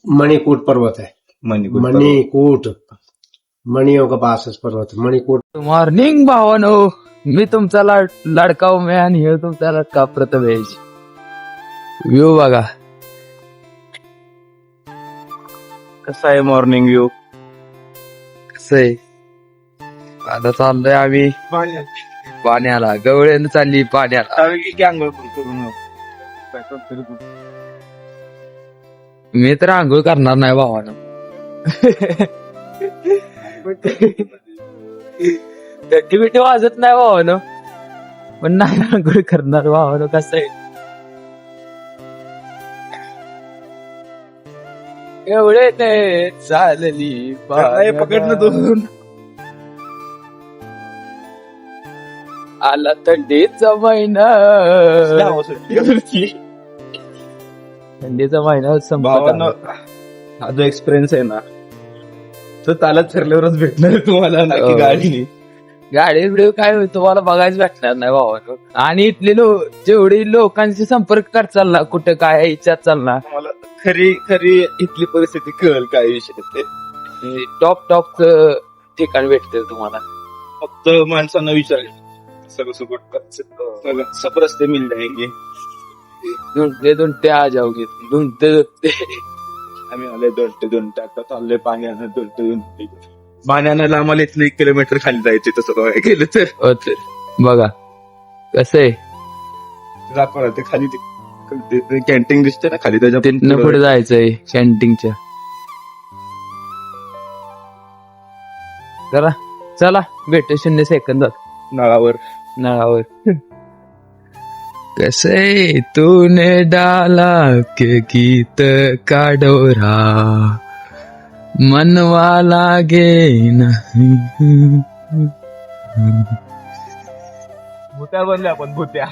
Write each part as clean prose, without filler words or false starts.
मणिकूट पर्वत है। मणिकूट मणियों का पास पर्वत मणिकूट। मॉर्निंग भावानो, मी तुमचा लाडका उमे आणि हे तुमचा लाडका प्रथमेश। व्ह्यू बघा कसा आहे मॉर्निंग व्ह्यू? कसं आहे। आता चाललोय आम्ही पाण्याला, गवळ्यानं चालली पाण्याला। आंघोळ करून मी तर आंघोळ करणार नाही भावानं। थंडी बिटी वाजत नाही भावानं, पण नाही आंघोळ करणार भावानं। कसं आहे एवढे ते चालली पकडणं दोन आला थंडीचा महिना, थंडीचा महिना भावानं हा जो एक्सपिरियन्स आहे ना तो चालत फिरल्यावरच भेटणार आहे तुम्हाला, ना की गाडीने। गाडी व्हिडिओ काय तुम्हाला बघायच भेटणार नाही भावानं। आणि इथले जेवढी लोकांशी संपर्क कर चालला, कुठं काय इच्छा चालला, मला खरी खरी इथली परिस्थिती कळेल काय विषय ते। टॉप ठिकाण भेटते तुम्हाला। फक्त माणसांना विचारेल सगळं सगळं सब रस्ते मिल जाएंगे, ढूंढते ढूंढते आ जाओगे, ढूंढते ढूंढते आम्ही आले दोनटे आता चाललोय पाण्यानं दोनटे पाण्यानं आम्हाला इथलं 1 किलोमीटर खाली जायचे तसं बघायला गेलं तर। हो तर बघा कसं आहे, दाखवा ते खाली ते कॅन्टीन दिसते ना खाली, त्याच्या तिथनं पुढे जायचंय कॅन्टीनच्या। जरा चला भेटू 0 सेकंदात नळावर नळावर। कैसे तूने डाला के गीत का डोरा, मनवा लागे नहीं। भूत्या बनल्या आपण भूत्या,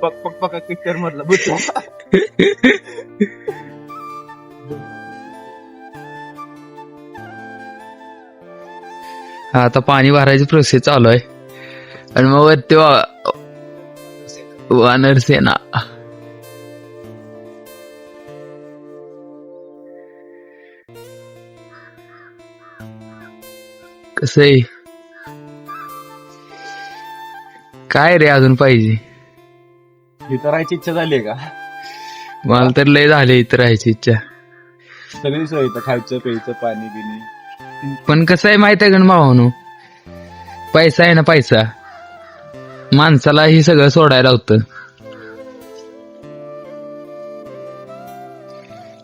पक पक पक पिक्चर मधला भूत्या। आता पाणी भरायची प्रोसेस चालू आहे, आणि मग वरती वानर सेना। कसं आहे काय रे अजून पाहिजे? इथं राहायची इच्छा झाली का? मला तर लय झाले इथं राहायची इच्छा। सगळी सोय इथं, खायचं प्यायचं पाणी बिणी। पण कसं आहे माहित आहे का भावानो, पैसा आहे ना पैसा, माणसाला ही सगळं सोडायला होतं।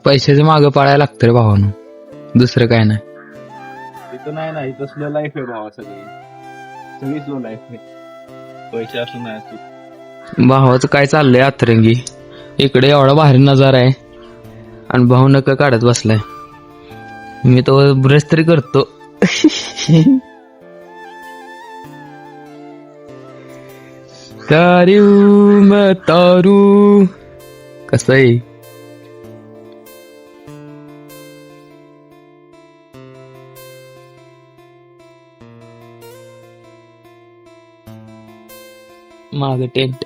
पैशाच्या मागं पाळायला लागतं रे भावानो, दुसरं काय नाही। इथं नाही ना, इथं स्लो लाईफ आहे भावा, सगळी स्लो लाईफ आहे, पैसे असं नाही असं। भावाचं काय चाललंय अतरंगी, इकडे एवढा भारी नजारा आहे आणि भाऊ नका काढत बसलाय। मी तो ब्रश तरी करतो। तारू कसं आहे माग टेंट,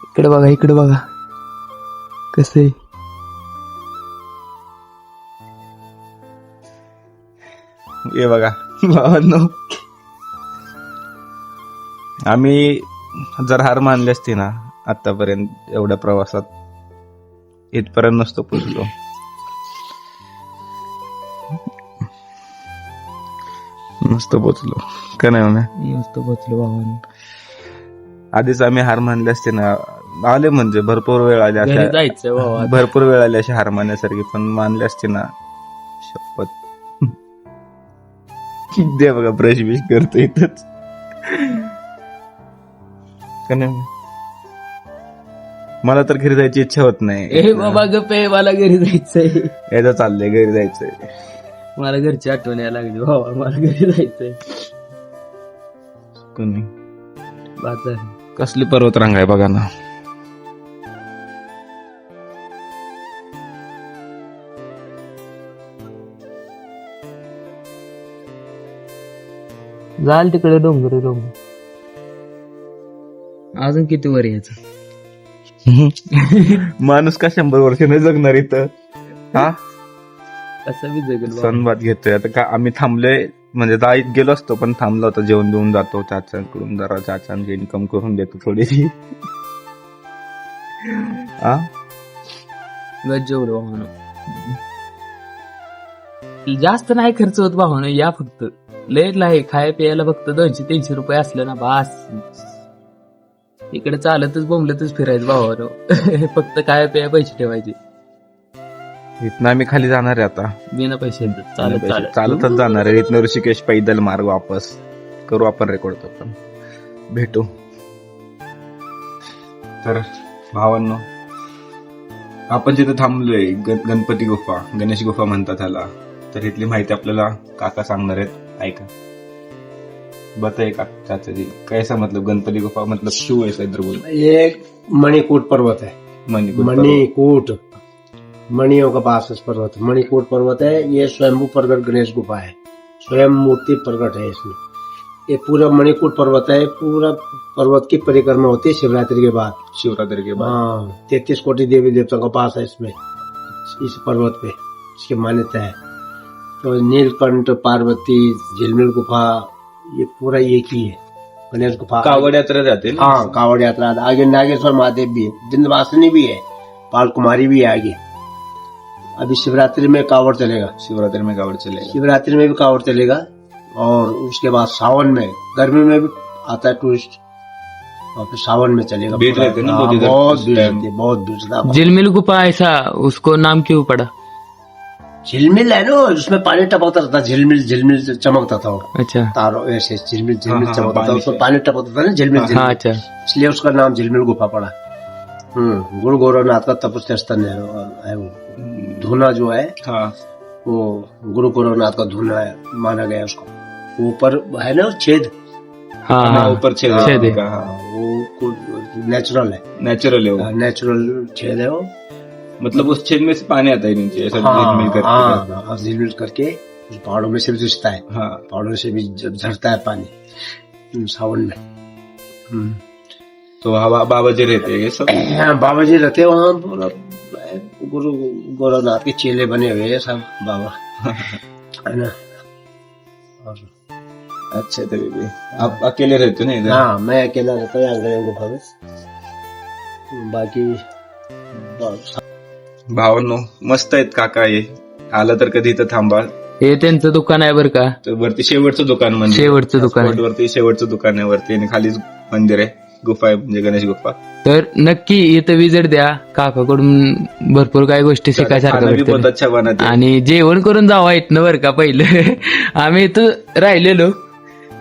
इकडे बघा इकडे बघा कसं आहे। हे बघा भावांनो, आम्ही जर हार मानली असती ना आतापर्यंत एवढ्या प्रवासात इथपर्यंत नसतो पोचलो। मस्त पोचलो का नाही म्हणा, मस्त पोचलो भावानं। आधीच आम्ही हार मानली असते ना, आले म्हणजे भरपूर वेळ आले घरी अशा, जायचं भावा। भरपूर वेळ आली अशी हार मानण्यासारखी, पण मानली असते ना शपथ। दे बघा ब्रश बिश करतो इथंच का नाही? मला तर घरी जायची इच्छा होत नाही। ए बाबा गप्पे, मला घरी जायचंय, यायचं चाललंय घरी जायचंय। मला घरची आठवण यायला लागली भावा, मला घरी जायचंय। कोणी बाजार कसली पर्वतरांग आहे बघा ना। जाल तिकडे डोंगर डोंगर, अजून किती वर यायचं? माणूस का 100 वर्ष नाही जगणार इथं? हा, असं बी जगल बाबा. सणवाद घेतोय आता का आम्ही थांबलोय म्हणजे जाईत गेलो असतो पण थांबलो होतो, जेवण देऊन जातो चाचांकडून, जरा चाचांची इन्कम करून देतो थोडीशी. हा, गज्जवलं भावानं. जास्त नाही खर्च होत भावानं, या फक्त लय आहे खाय प्यायला फक्त 200-300 रुपये असलं ना बास. इकडे चालतच बोंबलतच फिरायचं भावानं. फक्त खाय प्याय पैसे ठेवायचे, इथनं आम्ही खाली जाणार आहे आता, बिना पैसे चालत चालत. चालतच जाणार आहे इथनं ऋषिकेश पैदल मार्ग वापस करू आपण रेकॉर्ड, तो पण भेटू. तर भावांनो, आपण जिथे थांबलोय गणपती गुफा, गणेश गुफा म्हणतात त्याला, तर इथली माहिती आपल्याला काका सांगणार आहेत. ऐका. बताइए का चाचा जी, कैसा मतलब गणपति गुफा मतलब शू ऐसा इधर बोल? ये मणिकूट पर्वत है। मणिकूट मणियों का पास पर्वत, मणिकूट पर्वत है। ये स्वयंभू प्रगट गणेश गुफा है, स्वयं मूर्ति प्रकट है इसमें। ये पूरा मणिकूट पर्वत है, पूरा पर्वत की परिक्रमा होती है शिवरात्रि के बाद। शिवरात्रि के बाद? हाँ, 33 कोटि देवी देवताओं का पास है इसमें, इस पर्वत पे, इसकी मान्यता है। तो नीलकंठ, पार्वती, झिलमिल गुफा, ये पूरा एक ही है गणेश गुफा। कावड़ यात्रा जाते हैं? हाँ, कावड़ यात्रा। आगे नागेश्वर महादेव भी है, विंध्यवासिनी भी है, पाल कुमारी भी है आगे। अभी शिवरात्रि में कावड़ चलेगा, शिवरात्रि में कावड़ चलेगा, शिवरात्रि में भी कावड़ चलेगा। और उसके बाद सावन में, गर्मी में भी आता है टूरिस्ट, और फिर सावन में चलेगा। भीड़ रहती है ना बहुत भीड़ रहती है, बहुत भीड़। झिलमिल गुफा ऐसा उसको नाम क्यों पड़ा? झिलमिल है ना, उसमें पानी टपकता रहता, झिलमिल झिलमिल चमकता था। अच्छा, तारों ऐसे झिलमिल झिलमिल हाँ, चमकता था, उसमें पानी टपकता था ना, झिलमिल हाँ झिलमिल, अच्छा। इसलिए उसका नाम झिलमिल गुफा पड़ा। गुरु गोरखनाथ का तपस्या स्थल है वो। धूना जो है, हाँ, वो गुरु गोरखनाथ का धूना है, माना गया उसको। ऊपर है ना छेद, हाँ हाँ, ऊपर छेद छेद है। है, हाँ, वो नेचुरल है, नेचुरल है वो, नेचुरल छेद है वो। मतलब उस छेद में से पानी आता है नीचे, ऐसा झिलमिल करके। हाँ, झिलमिल करके उस पहाड़ों में से भी रिश्ता है, हाँ, पहाड़ों से भी झरता है पानी सावन में। तो वहाँ बाबा जी रहते हैं ये सब? बाबा जी रहते हैं वहाँ, पूरा गुरु गोरखनाथ के चेले बने हुए हैं सब बाबा, है ना। और अच्छा, तभी भी आप अकेले रहते हो ना इधर? हाँ, मैं अकेला रहता हूँ गणेश गुफा में, बाकी भावांनो मस्त आहेत काका. हे आलं तर कधी इथं थांबा. हे त्यांचं दुकान आहे बरं का, तर वरती शेवटचं दुकान म्हणजे शेवटचं दुकान आहे. वरती शेवटचं दुकान आहे वरती, आणि खालीच मंदिर आहे, गुफा आहे म्हणजे गणेश गुफा. तर नक्की इथं विजिट द्या, काकाकडून भरपूर काही गोष्टी शिकायसारख्या खाना भी बहुत भेटतात. अच्छा बनाते हैं. आणि जेवण करून जावा इथनं बरं का. पहिलं आम्ही इथं राहिलेलो,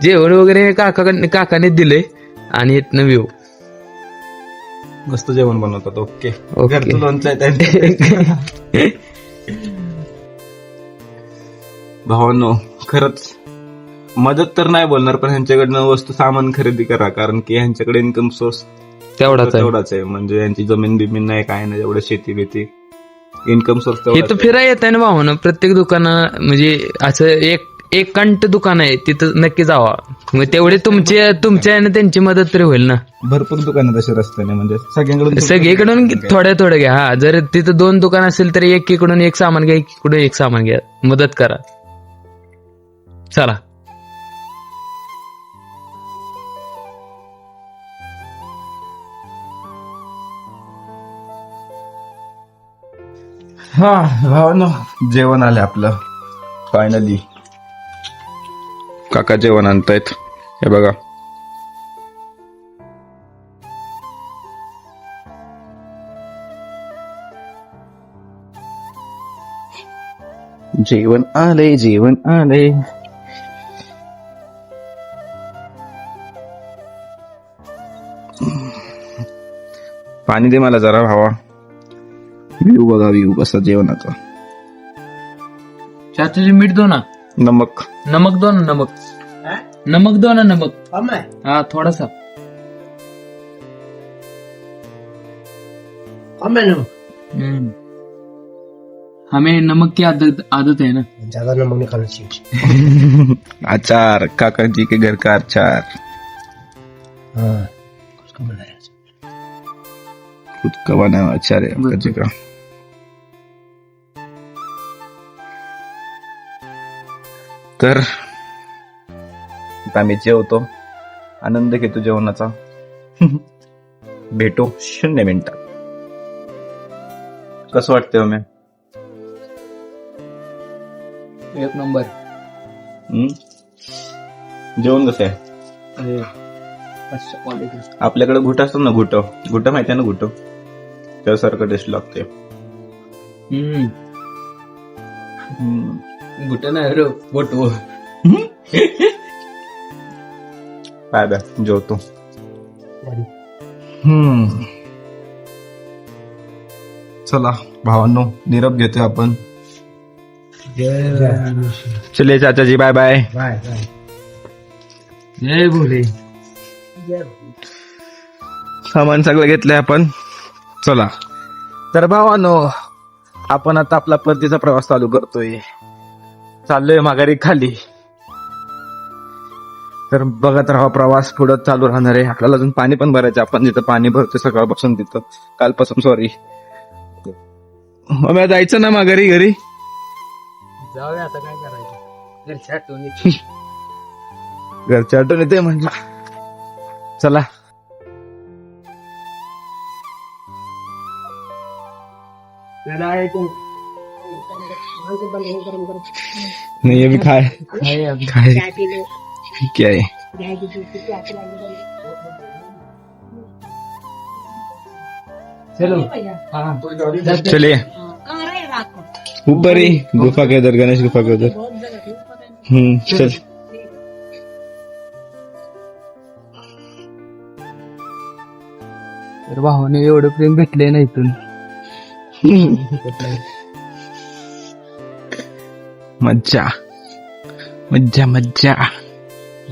जेवण वगैरे काकाने दिले, आणि इथनं व्ह्यू. मस्त जेवण बनवतात. Okay, okay. घरचं लोणचं आहे त्यांचं. भावांनो खरंच मदत तर नाही बोलणार, पण ह्यांच्याकडनं वस्तू सामान खरेदी करा, कारण की ह्यांच्याकडे इन्कम सोर्स तेवढाच आहे. म्हणजे यांची जमीन बिमीन नाही, काय नाही, एवढं शेती बेती, इन्कम सोर्स इथं फिरायला येत आहे ना भावानं. प्रत्येक दुकानं म्हणजे असं एक कंट दुकान आहे, तिथं नक्की जावा. मग तेवढे तुमच्या आणि त्यांची मदत तरी होईल ना. भरपूर दुकानं तसे रस्त्याने, म्हणजे सगळीकडून थोडं घ्या. हा, जर तिथं 2 दुकान असेल तर एकीकडून एक सामान घ्या, एकीकडून एक सामान घ्या, मदत करा. चला. हा भावांनो, जेवण आले आपलं फायनली. काका जेवण आणतायत, हे बघा. जेवण आले. पाणी दे मला जरा भावा. व्ह्यू बघा, व्ह्यू कसा जेवणाचा. चाचाजी मीठ दो ना, नमक दो ना, नमक दो ना, नमक. हाँ, थोड़ा सा. हमें नमक की आदत है ना. ज्यादा नमक नहीं खाना चाहिए। अचार, काका जी के घर का अचार. हाँ, उसका बनाया खुद का बना हुआ अच्छा रे आपका जगह. तर आता आम्ही जेवतो, आनंद घेतो जेवणाचा. भेटू 0 मिनिटात. कसं वाटतंय हो? एक नंबर. जेवण कसं आहे? आपल्याकडे घुट असतो ना, घुट माहिती आहे ना, घुट त्यासारखं टेस्ट लागते. गुट नाही रे, बोटो. काय बॅ जेवतो. चला भावांनो, निरोप घेतोय आपण. चले चाचाजी, बाय बाय. बाय जय भोले. सामान सगळं घेतलंय आपण. चला तर भावांनो, आपण आता आपला परतीचा प्रवास चालू करतोय. चाललोय माघारी खाली. तर बघत राहा, प्रवास पुढे चालू राहणार आहे. आपल्याला अजून पाणी पण भरायचं. आपण जिथं पाणी भरतोय सकाळपासून, तिथं कालपासून, सॉरी. मग जायचं ना माघारी घरी. जाऊया आता, काय करायचं, घरच्या आठवणी. घरच्या आठवण येते म्हटलं. चला नहीं ये भी खाए खाए क्या है. चलो. चलिए ऊपर ही गुफा के उधर, गणेश गुफा के उधर. चल. तर भावाने एवढं प्रेम भेटले ना इथून. मज्जा मज्जा मज्जा.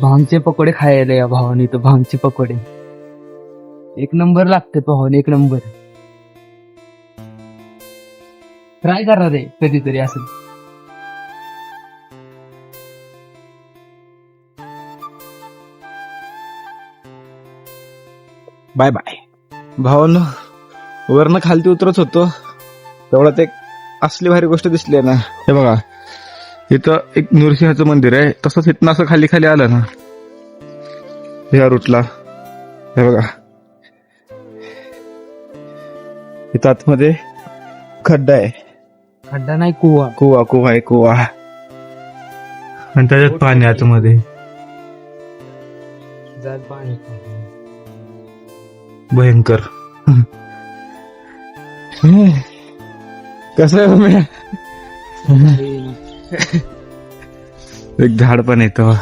भांगचे पकोडे खायला या भावाने, तर भांगचे पकोडे एक नंबर लागते भावाने, एक नंबर. ट्राय करा रे कधीतरी असं. Bye bye. भावांनो, वरनं खालती उतरत होतो, तेवढ्यात एक असली भारी गोष्ट दिसली आहे ना. हे बघा, इथं एक नृसिंहाचं मंदिर आहे. तसंच इथनं असं खाली खाली आलं ना, या रूटला, हे बघा, इथं आतमध्ये खड्डा आहे. खड्डा नाही, कुवा. कुवा आहे, कुवा. आणि त्याच्यात पाणी आतमध्ये. पाणी भयंकर. कसं आहे मम्मी? एक झाड पण येतं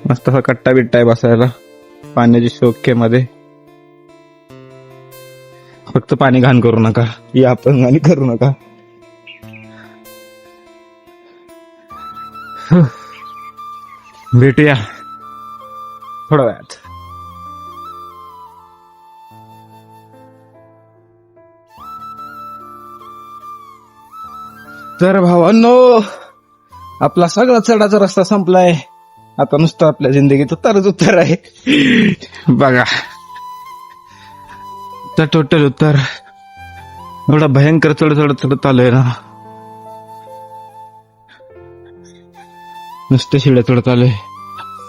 मस्त, असा कट्टा बिट्टा आहे बसायला पाण्याची शोकेमध्ये. फक्त पाणी घाण करू नका, या आपण घाण करू नका. भेटूया थोड्या वेळात. तर भावांनो, आपला सगळा चढाचा रस्ता संपलाय. आता नुसतं आपल्या जिंदगीत उतारच उत्तर आहे. बघा, तर टोटल उत्तर एवढा भयंकर चढत आलोय ना. नुसते शिड्या चढत आलोय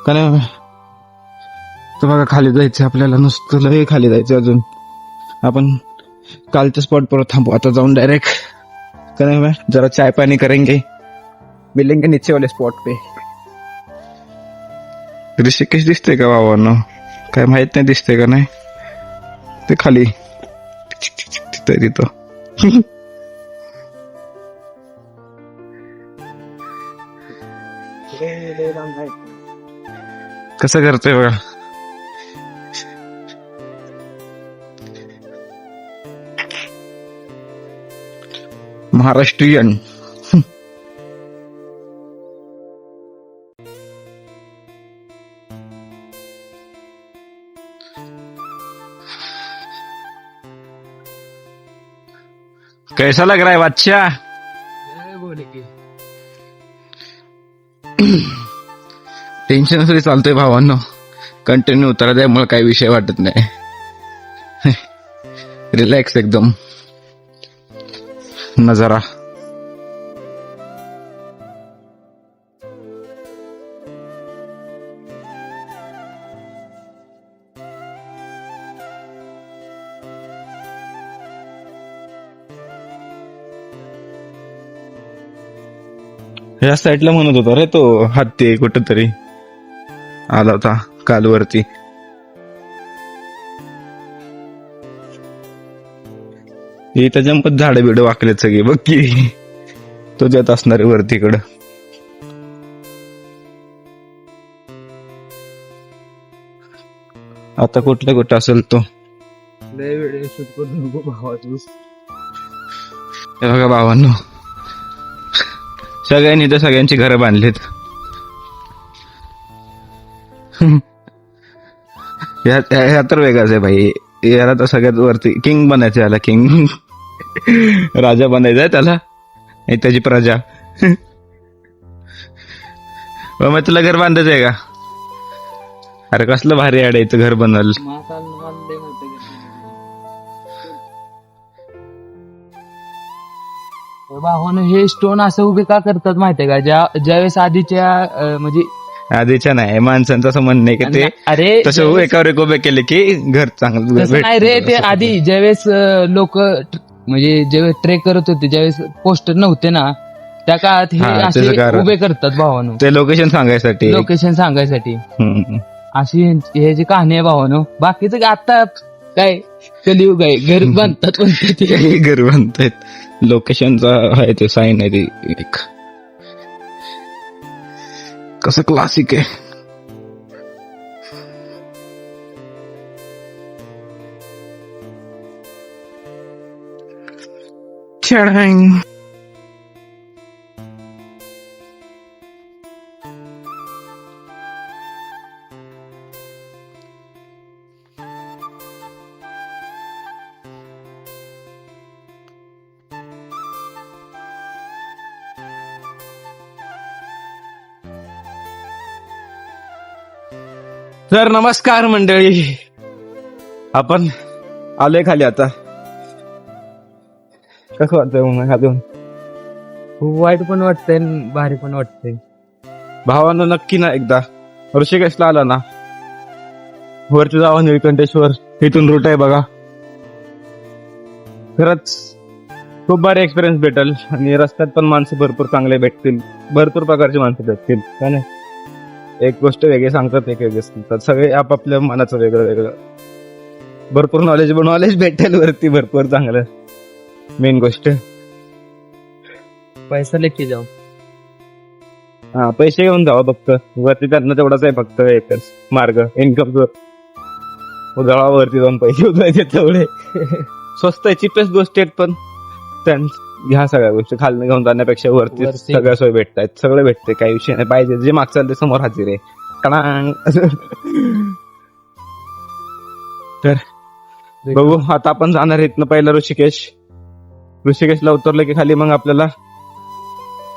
का नाही. तर बघा, खाली जायचं आपल्याला, नुसतं लय खाली जायचं. अजून आपण कालच्या स्पॉट पर थांबू आता जाऊन डायरेक्ट. का नहीं, जरा चाय पानी करेंगे, मिलेंगे नीचे वाले स्पॉट पे. ऋषिकेश दिसते का भावांनो? काय माहित नाही दिसते का नाही. ते खाली तिथं कसं करतोय बघा. महाराष्ट्रीयन. कैसा लग रहा है बच्चा? बोले की टेन्शन फ्री चालतोय भावांनो. कंटिन्यू उतरा, त्यामुळे काही विषय वाटत नाही. रिलॅक्स एकदम नजारा. या साईडला म्हणत होता रे तो हत्ती कुठेतरी आला होता कालवरती. हे त्याच्यामध्ये झाडं बिडं वाकलेत सगळी बघ की. तो जात असणार आहे वरतीकडं. आता कुठे असेल तो. हे बघा भावांनो, सगळ्यांनी तर सगळ्यांची घरं बांधलीत. ह्या तर वेगळाच आहे भाई. याला तर सगळ्यात वरती किंग बनायचं, याला किंग राजा बनायचा आहे त्याला, आणि त्याची प्रजा. मग तुला घर बांधायचं आहे का? अरे कसलं भारी आड इथं घर बनल. भावानं हे स्टोन असं उभे का करतात माहितीये का? ज्यावेळेस आधीच्या म्हणजे आधीच्या नाही माणसांचं असं म्हणणं आहे की ते अरे तसं एकावर एक उभे केले की घर चांगलं तसं नाही रे, ते आधी ज्यावेळेस लोक म्हणजे ज्यावेळेस ट्रेक करत होते, ज्यावेळेस पोस्टर नव्हते ना, त्या काळात हे हा, असे त्याचं कारण. उभे करतात भावानं, ते लोकेशन सांगायसाठी. लोकेशन सांगायसाठी. हम्म. अशी हे जी कहाणी आहे भावानं. बाकीचं आता काय कलियुग आहे, घर बांधतात म्हणतात ते. हे घर बांधतायत, लोकेशनचा आहे ते साईन आहे ती एक. कसं क्लासिक आहे. छान. तर नमस्कार मंडळी, आपण आलोय खाली आता. कसं वाटतंय मग अजून? खूप वाईट पण वाटतंय, भारी पण वाटतंय. भावांनो नक्की ना एकदा ऋषिकेशला आला ना, वरती जावा निळकंठेश्वर, इथून रूट आहे बघा. खरंच खूप भारी एक्सपिरियन्स भेटेल, आणि रस्त्यात पण माणसं भरपूर चांगले भेटतील, भरपूर प्रकारची माणसं भेटतील. का नाही? एक गोष्ट वेगळी सांगतात, एक वेगळी सांगतात, सगळे आपापल्या मनाचं वेगळं वेगळं. भरपूर नॉलेज भेटेल वरती, भरपूर चांगलं. मेन गोष्ट पैसा लेके जाऊ. हा, पैसे घेऊन जावा फक्त. वरती त्यांना तेवढाच आहे फक्त एकच मार्ग, इन्कम सोर्स. उजळावरती जाऊन पैसे उजवायचे तेवढे. स्वस्त आहे, चिपेस्ट गोष्टी आहेत, पण ह्या सगळ्या गोष्टी खालनं घेऊन जाण्यापेक्षा वरती सगळ्या सोय भेटतायत. सगळं भेटते, काही विषय नाही. पाहिजे जे मागचाल ते समोर हाजीर आहे. तर बघू, आता आपण जाणार इथनं पहिलं ऋषिकेशला उतरलं की खाली मग आपल्याला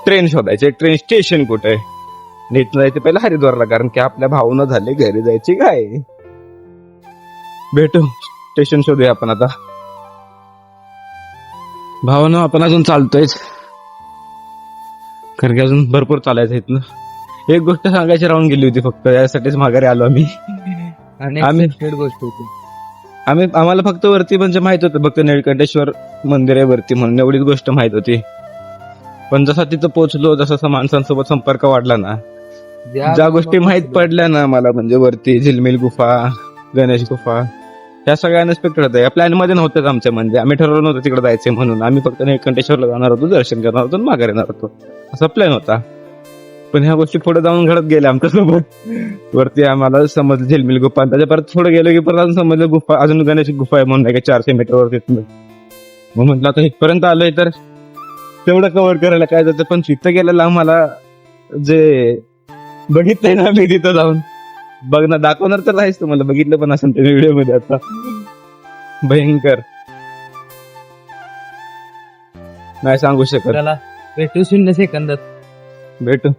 ट्रेन शोधायचे. ट्रेन स्टेशन कुठे आहे? इथनं जायचं पहिलं हरिद्वारला, कारण की आपल्या भावना झाले घरी जायची काय. भेटू, स्टेशन शोधूया आपण आता. भावना आपण अजून चालतोयच, कारण की अजून भरपूर चालायचं इथनं. एक गोष्ट सांगायची राहून गेली होती, फक्त यासाठीच माघारी आलो आम्ही. गोष्ट होती. आम्हाला फक्त वरती म्हणजे माहित होतं, फक्त निळकंठेश्वर मंदिर आहे वरती म्हणून, एवढीच गोष्ट माहित होती. पण जसा तिथं पोहोचलो, जसा माणसांसोबत संपर्क वाढला ना, ज्या गोष्टी माहित पडल्या ना मला, म्हणजे वरती झिलमिल गुफा, गणेश गुफा, ह्या सगळ्या अनएक्सपेक्टेड होत्या. या प्लॅन मध्ये नव्हत्याच आमच्या, म्हणजे आम्ही ठरवलं नव्हतं तिकडे जायचंय म्हणून. आम्ही फक्त निळकंठेश्वरला जाणार होतो, दर्शन करणार होतो, माघार येणार होतो, असा प्लॅन होता. पण ह्या गोष्टी पुढे जाऊन घडत गेल्या आमच्यासोबत. वरती आम्हाला समजलं झिलमिल गुफा, त्याच्या परत पुढे गेलो की परत अजून समजलं गुफा, अजून गणेश गुफा आहे म्हणून, नाही 400 मीटरवरती. मग म्हटलं आता इथपर्यंत आलोय तर तेवढं कव्हर करायला काय जातं. पण तिथं गेलेलं आम्हाला जे बघितलंय ना मी तिथं जाऊन, बघ ना, दाखवणार तर नाहीच तुम्हाला, बघितलं पण असेल त्या व्हिडिओ मध्ये. आता भयंकर नाही सांगू शकत. भेटू 0 सेकंदात. भेटू.